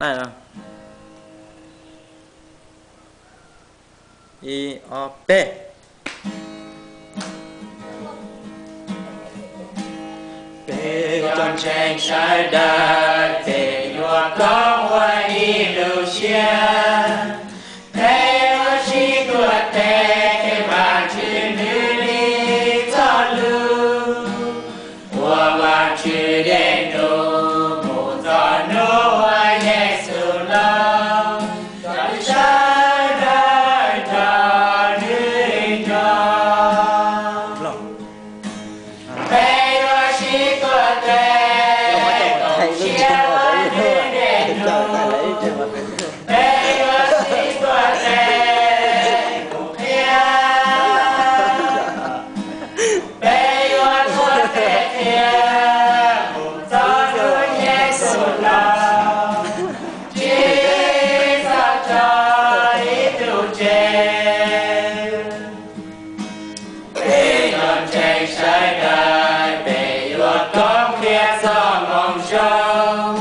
này nào. I O P. Về con tranh trái đất, về nhua có hoa y lưu xuyên. Thế ơ chi tuột thế, cái bàn chữ nữ đi cho lưu. Ua bàn chữ đen nụ, mù gió nụ hoa nhẹ sự lòng. Con trái đất cho nữ nhỏ. Về ơ chi tuột thế, còn chia hoa nữ đen nụ. Về ơ chi tuột thế, cùng kia. Về ơ tuột thế kia, cùng gió núi nhẹ sụt lòng. Chỉ sao cho ý tụ trên. Về con tranh trái đất, về ơ con kia gió mong trông.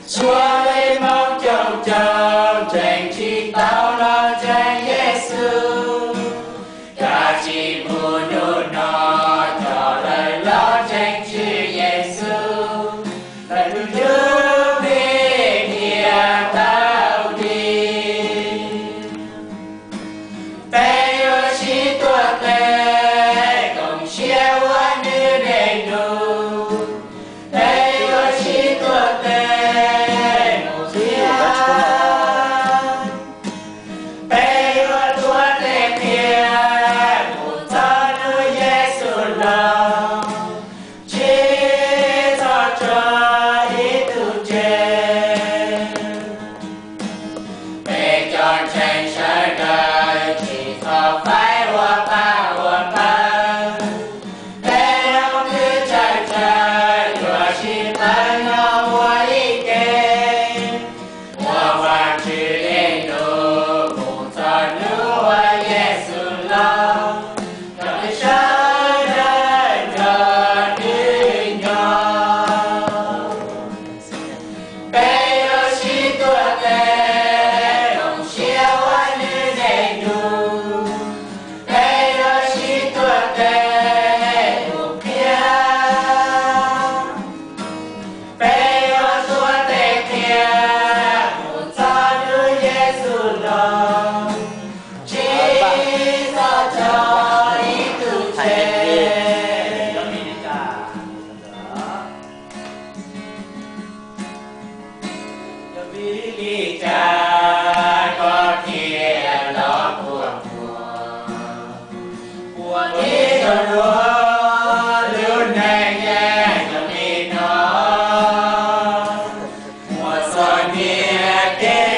Chúa lấy mong trông trông, tranh chi tao lo tranh Giêsu. Cả chi mù nụ nó, cho lời lo tranh chữ Giêsu. Lời tu chúc đi kia tao đi. Bé ơi chi tuột tê, cùng chia hoa nữ đầy đủ. Bé ơi chi tuột tê, một phía. Bé ơi tuột tê kia, một gió núi Giêsu lòng. Chỉ cho ý tự trên. Bé tròn tranh trái đất, chỉ có phải hoa ba hoa ba. Bé không cứ chạy chạy, đùa chỉ tay nhau hoa ý kê. Hoa vàng chữ đen nụ, cùng gió nữ hoa Giêsu lòng. Cảm ơn trái đất cho nữ nhỏ. Bé ơi chi tuột tê, đồng chia hoa nữ đầy đủ. Bé ơi chi tuột tê, cùng kia. Bé ơi tuột tê kia, cùng gió núi Giêsu lòng. Chỉ do cho ý tự trên. Vì cha có kia lo của ý cho lúa lưu này nhẹ cho mi nó mùa xuân kia kế